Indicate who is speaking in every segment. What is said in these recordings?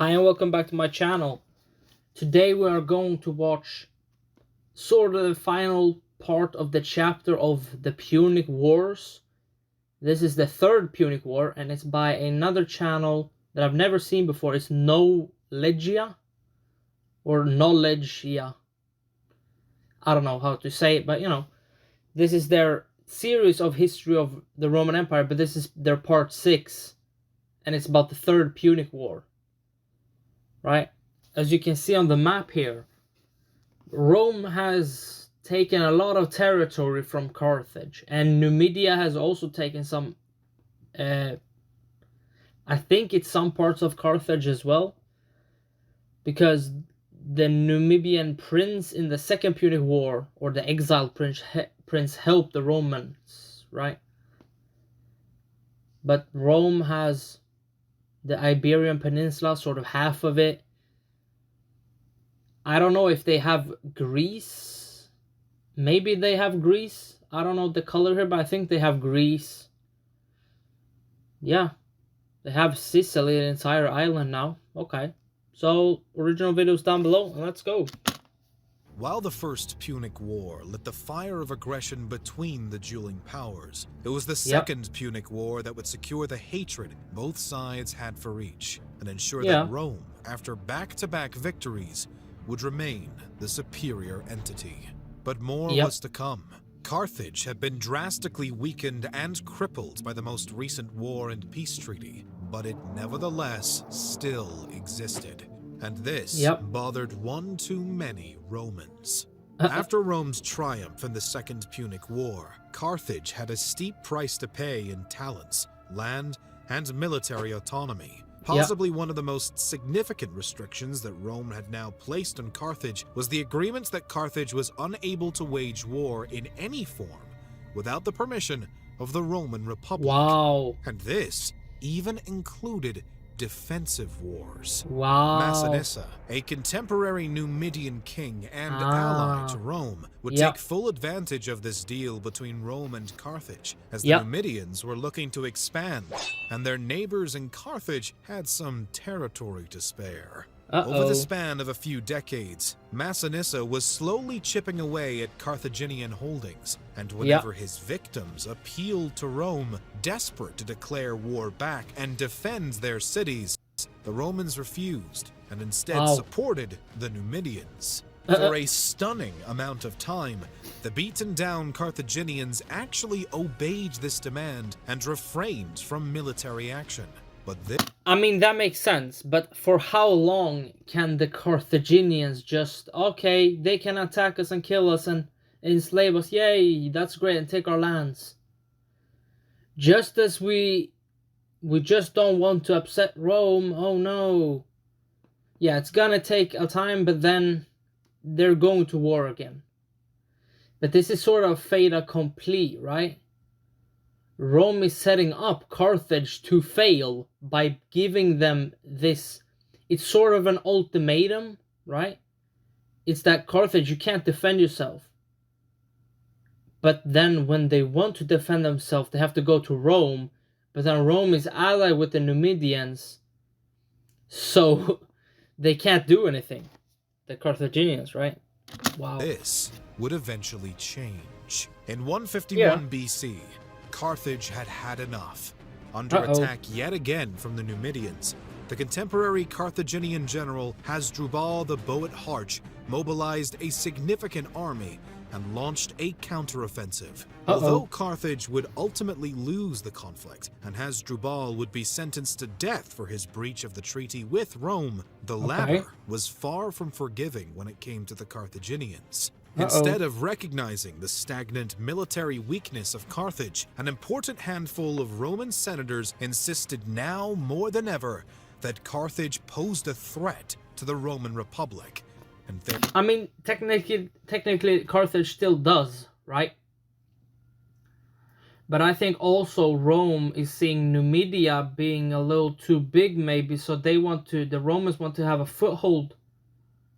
Speaker 1: Hi and welcome back to my channel. Today we are going to watch sort of the final part of the chapter of the Punic Wars. This is the third Punic War and it's by another channel that I've never seen before. It's Knowledgia or Knowledgia. I don't know how to say it, but this is their series of history of the Roman Empire, but this is their part 6 and it's about the third Punic War. Right? As you can see on the map here, Rome has taken a lot of territory from Carthage, and Numidia has also taken some, I think it's some parts of Carthage as well, because the Numidian prince in the Second Punic War, or the exiled prince helped the Romans, right? But Rome has the Iberian Peninsula, sort of half of it. I don't know if they have Greece. Maybe they have Greece. I don't know the color here, but I think they have Greece. Yeah. They have Sicily, an entire island now. Okay. So, original videos down below, and let's go.
Speaker 2: While the First Punic War lit the fire of aggression between the dueling powers, it was the Second Punic War that would secure the hatred both sides had for each, and ensure that Rome, after back-to-back victories, would remain the superior entity. But more was to come. Carthage had been drastically weakened and crippled by the most recent war and peace treaty, but it nevertheless still existed. And this bothered one too many Romans. After Rome's triumph in the Second Punic War, Carthage had a steep price to pay in talents, land, and military autonomy. Possibly one of the most significant restrictions that Rome had now placed on Carthage was the agreement that Carthage was unable to wage war in any form without the permission of the Roman Republic.
Speaker 1: Wow.
Speaker 2: And this even included defensive wars.
Speaker 1: Wow.
Speaker 2: Massinissa, a contemporary Numidian king and ally to Rome, would take full advantage of this deal between Rome and Carthage, as the Numidians were looking to expand, and their neighbors in Carthage had some territory to spare. Over the span of a few decades, Massinissa was slowly chipping away at Carthaginian holdings, and whenever his victims appealed to Rome, desperate to declare war back and defend their cities, the Romans refused and instead supported the Numidians. For a stunning amount of time, the beaten-down Carthaginians actually obeyed this demand and refrained from military action. But this...
Speaker 1: I mean, that makes sense, but for how long can the Carthaginians just, okay, they can attack us and kill us and enslave us, yay, that's great, and take our lands. Just as we just don't want to upset Rome, oh no. Yeah, it's gonna take a time, but then they're going to war again. But this is sort of fait accompli, right? Rome is setting up Carthage to fail by giving them this. It's sort of an ultimatum, right? It's that Carthage, you can't defend yourself. But then when they want to defend themselves, they have to go to Rome. But then Rome is allied with the Numidians, so they can't do anything. The Carthaginians, right? Wow.
Speaker 2: This would eventually change. In 151 BC, Carthage had had enough. Under attack yet again from the Numidians, the contemporary Carthaginian general Hasdrubal the Bow-at-Harch mobilized a significant army and launched a counteroffensive. Although Carthage would ultimately lose the conflict, and Hasdrubal would be sentenced to death for his breach of the treaty with Rome, the latter was far from forgiving when it came to the Carthaginians. Instead of recognizing the stagnant military weakness of Carthage, an important handful of Roman senators insisted now more than ever that Carthage posed a threat to the Roman Republic. And
Speaker 1: I mean, technically Carthage still does, right? But I think also Rome is seeing Numidia being a little too big maybe, so the Romans want to have a foothold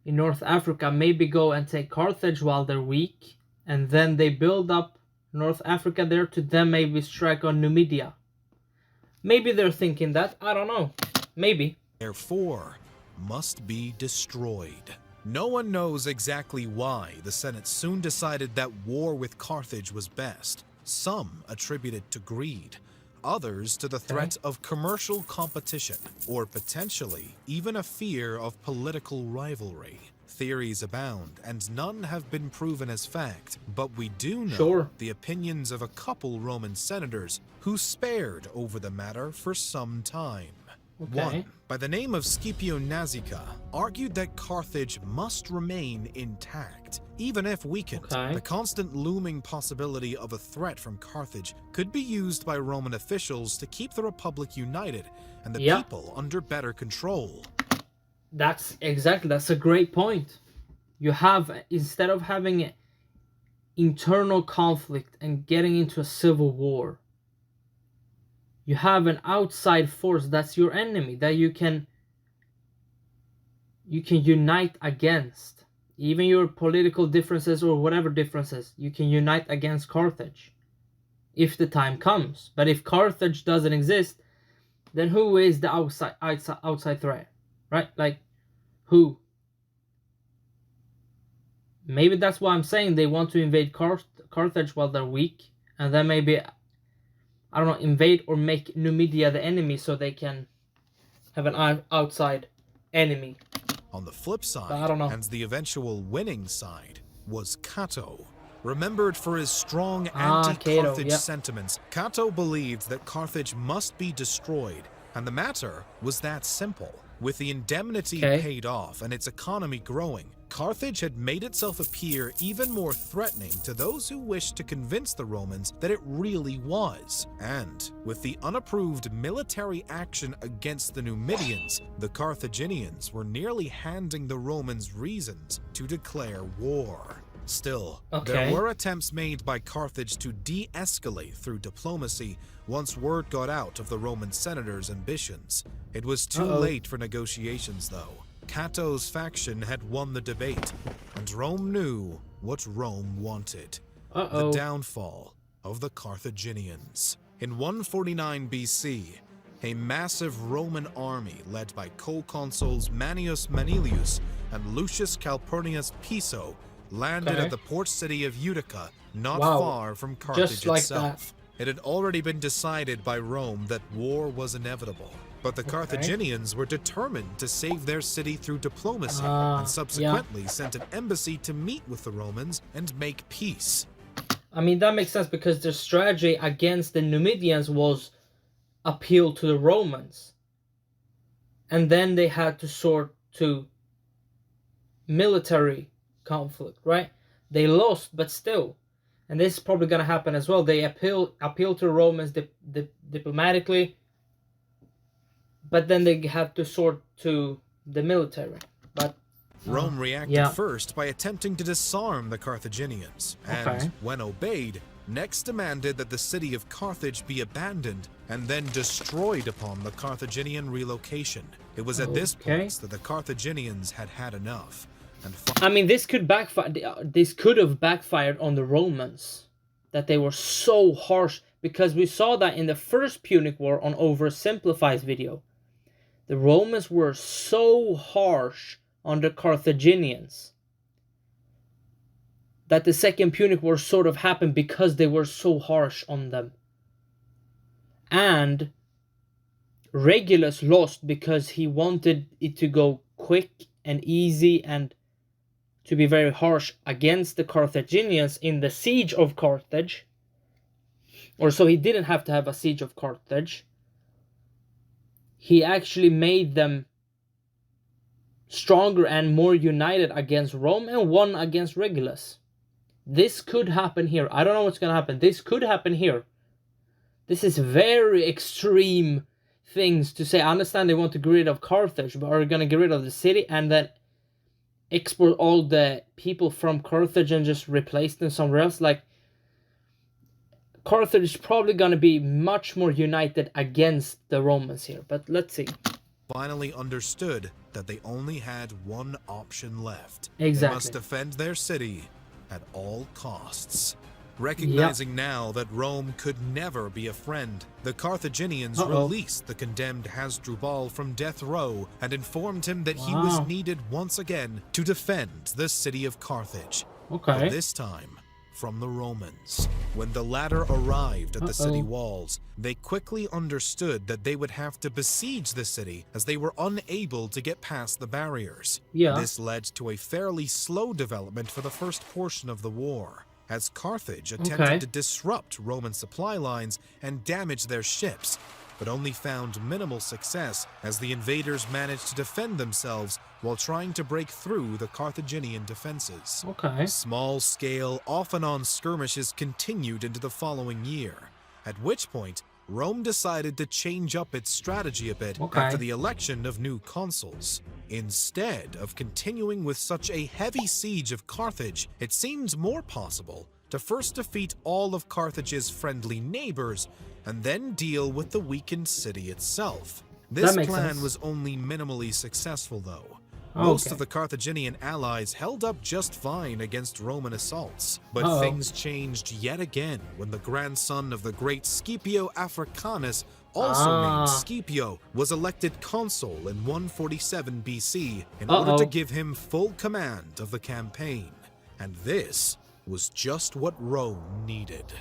Speaker 1: in North Africa, maybe go and take Carthage while they're weak, and then they build up North Africa there to then maybe strike on Numidia. Maybe they're thinking that, I don't know, maybe.
Speaker 2: Therefore, must be destroyed. No one knows exactly why the Senate soon decided that war with Carthage was best. Some attribute it to greed, others to the threat of commercial competition, or potentially even a fear of political rivalry. Theories abound, and none have been proven as fact, but we do know the opinions of a couple Roman senators who spared over the matter for some time. One, by the name of Scipio Nasica, argued that Carthage must remain intact. Even if weakened, the constant looming possibility of a threat from Carthage could be used by Roman officials to keep the Republic united and the people under better control.
Speaker 1: That's a great point. You have, instead of having internal conflict and getting into a civil war, you have an outside force that's your enemy that you can unite against. Even your political differences or whatever differences, you can unite against Carthage if the time comes. But if Carthage doesn't exist, then who is the outside threat, right? Like, who? Maybe that's why I'm saying they want to invade Carthage while they're weak, and then maybe, I don't know, invade or make Numidia the enemy so they can have an outside enemy.
Speaker 2: On the flip side,
Speaker 1: I don't know.
Speaker 2: and the eventual winning side, was Cato. Remembered for his strong anti-Carthage sentiments, Cato believed that Carthage must be destroyed, and the matter was that simple. With the indemnity paid off and its economy growing, Carthage had made itself appear even more threatening to those who wished to convince the Romans that it really was. And with the unapproved military action against the Numidians, the Carthaginians were nearly handing the Romans reasons to declare war. Still, there were attempts made by Carthage to de-escalate through diplomacy once word got out of the Roman senators' ambitions. It was too late for negotiations, though. Cato's faction had won the debate, and Rome knew what Rome wanted. The downfall of the Carthaginians. In 149 BC, a massive Roman army led by co-consuls Manius Manilius and Lucius Calpurnius Piso landed at the port city of Utica, not far from Carthage itself. It had already been decided by Rome that war was inevitable, but the Carthaginians were determined to save their city through diplomacy, and subsequently sent an embassy to meet with the Romans and make peace.
Speaker 1: I mean, that makes sense because their strategy against the Numidians was appeal to the Romans. And then they had to sort to military conflict, right? They lost, but still. And this is probably going to happen as well. They appeal to the Romans diplomatically, but then they have to sort to the military. But
Speaker 2: Rome reacted first by attempting to disarm the Carthaginians, and when obeyed, next demanded that the city of Carthage be abandoned and then destroyed upon the Carthaginian relocation. It was at this point that the Carthaginians had had enough.
Speaker 1: I mean, this could backfire. This could have backfired on the Romans, that they were so harsh, because we saw that in the first Punic War on Oversimplified's video. The Romans were so harsh on the Carthaginians that the second Punic War sort of happened because they were so harsh on them. And Regulus lost because he wanted it to go quick and easy and to be very harsh against the Carthaginians in the siege of Carthage. Or so he didn't have to have a siege of Carthage. He actually made them stronger and more united against Rome and won against Regulus. This could happen here. I don't know what's going to happen. This could happen here. This is very extreme things to say. I understand they want to get rid of Carthage, but are going to get rid of the city and then export all the people from Carthage and just replace them somewhere else. Like, Carthage is probably going to be much more united against the Romans here, but let's see.
Speaker 2: Finally understood that they only had one option left.
Speaker 1: Exactly.
Speaker 2: They must defend their city at all costs. Recognizing now that Rome could never be a friend, the Carthaginians released the condemned Hasdrubal from death row and informed him that he was needed once again to defend the city of Carthage. But this time, from the Romans. When the latter arrived at the city walls, they quickly understood that they would have to besiege the city as they were unable to get past the barriers. This led to a fairly slow development for the first portion of the war, as Carthage attempted to disrupt Roman supply lines and damage their ships, but only found minimal success as the invaders managed to defend themselves while trying to break through the Carthaginian defenses. Small-scale, off-and-on skirmishes continued into the following year, at which point Rome decided to change up its strategy a bit after the election of new consuls. Instead of continuing with such a heavy siege of Carthage, it seemed more possible to first defeat all of Carthage's friendly neighbors and then deal with the weakened city itself. This plan was only minimally successful, though. Most of the Carthaginian allies held up just fine against Roman assaults, but things changed yet again when the grandson of the great Scipio Africanus, also named Scipio, was elected consul in 147 BC in order to give him full command of the campaign. And this was just what Rome needed.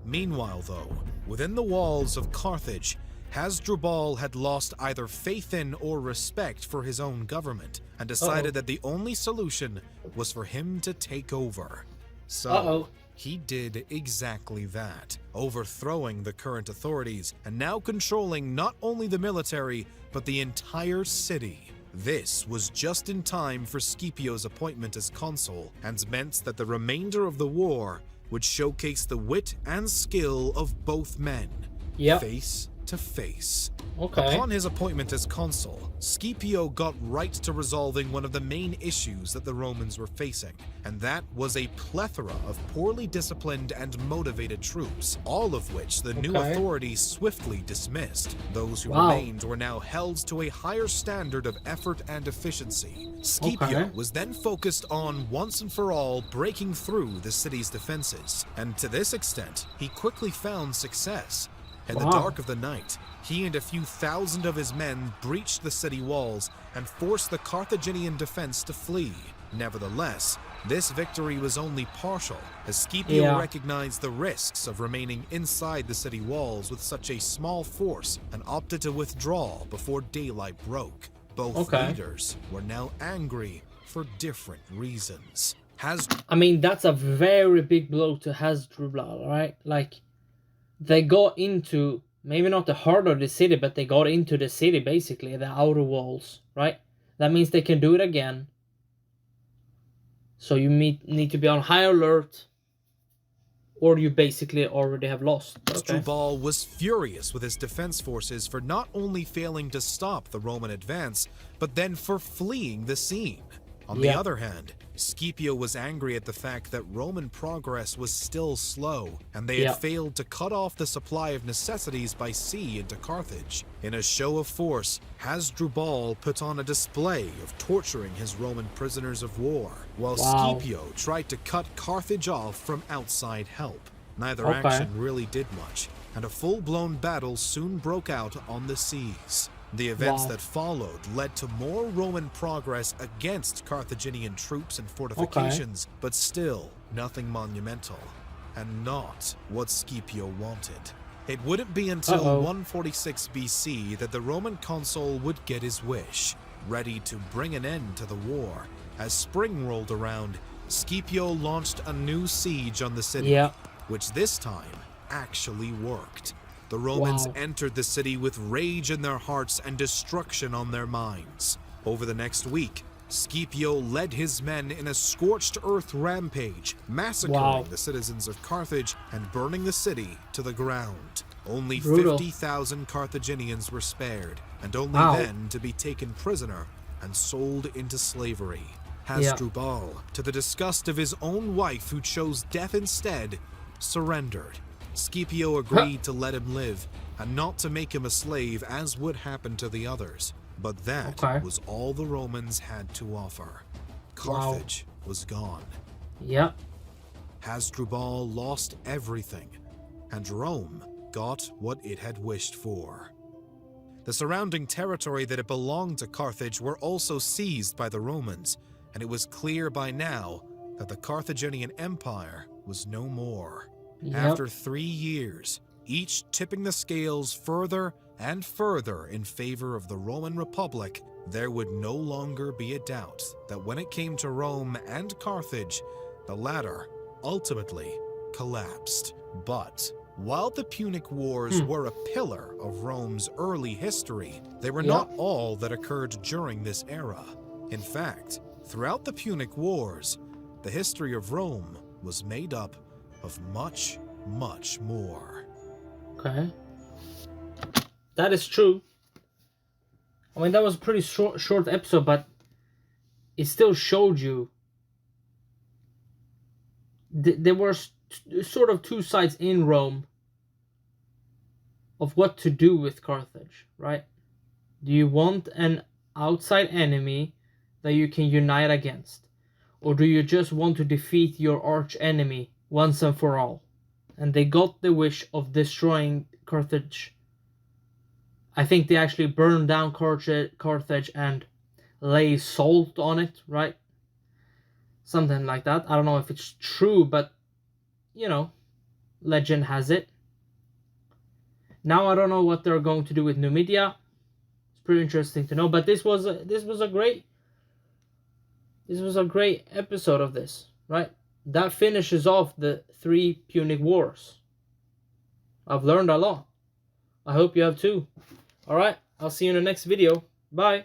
Speaker 2: Meanwhile, though, within the walls of Carthage, Hasdrubal had lost either faith in or respect for his own government and decided that the only solution was for him to take over. So he did exactly that, overthrowing the current authorities and now controlling not only the military but the entire city. This was just in time for Scipio's appointment as consul and meant that the remainder of the war would showcase the wit and skill of both men, face to face. Upon his appointment as consul, Scipio got right to resolving one of the main issues that the Romans were facing, and that was a plethora of poorly disciplined and motivated troops, all of which the new authorities swiftly dismissed. Those who remained were now held to a higher standard of effort and efficiency. Scipio was then focused on, once and for all, breaking through the city's defenses, and to this extent, he quickly found success. In the dark of the night, he and a few thousand of his men breached the city walls and forced the Carthaginian defense to flee. Nevertheless, this victory was only partial, as Scipio recognized the risks of remaining inside the city walls with such a small force and opted to withdraw before daylight broke. Both leaders were now angry for different reasons.
Speaker 1: I mean, that's a very big blow to Hasdrubal, right? Like, they got into, maybe not the heart of the city, but they got into the city, basically, the outer walls, right? That means they can do it again. So you need to be on high alert, or you basically already have lost.
Speaker 2: Hasdrubal was furious with his defense forces for not only failing to stop the Roman advance, but then for fleeing the scene. On the other hand, Scipio was angry at the fact that Roman progress was still slow, and they had failed to cut off the supply of necessities by sea into Carthage. In a show of force, Hasdrubal put on a display of torturing his Roman prisoners of war, while Scipio tried to cut Carthage off from outside help. Neither action really did much, and a full-blown battle soon broke out on the seas. The events that followed led to more Roman progress against Carthaginian troops and fortifications, but still nothing monumental, and not what Scipio wanted. It wouldn't be until 146 BC that the Roman consul would get his wish, ready to bring an end to the war. As spring rolled around, Scipio launched a new siege on the city, which this time actually worked. The Romans entered the city with rage in their hearts and destruction on their minds. Over the next week, Scipio led his men in a scorched earth rampage, massacring the citizens of Carthage and burning the city to the ground. Only 50,000 Carthaginians were spared, and only then to be taken prisoner and sold into slavery. Hasdrubal, to the disgust of his own wife who chose death instead, surrendered. Scipio agreed to let him live, and not to make him a slave as would happen to the others. But that was all the Romans had to offer. Carthage was gone. Hasdrubal lost everything, and Rome got what it had wished for. The surrounding territory that had belonged to Carthage were also seized by the Romans, and it was clear by now that the Carthaginian Empire was no more. After 3 years, each tipping the scales further and further in favor of the Roman Republic, there would no longer be a doubt that when it came to Rome and Carthage, the latter ultimately collapsed. But while the Punic Wars were a pillar of Rome's early history, they were not all that occurred during this era. In fact, throughout the Punic Wars, the history of Rome was made up of much, much more.
Speaker 1: Okay. That is true. I mean, that was a pretty short episode, but it still showed you there were sort of two sides in Rome of what to do with Carthage, right? Do you want an outside enemy that you can unite against? Or do you just want to defeat your arch enemy once and for all? And they got the wish of destroying Carthage. I think they actually burned down Carthage and lay salt on it, right? Something like that. I don't know if it's true, but, you know, legend has it. Now I don't know what they're going to do with Numidia. It's pretty interesting to know. But this was a great episode of this, right? That finishes off the 3 Punic Wars. I've learned a lot. I hope you have too. Alright, I'll see you in the next video. Bye.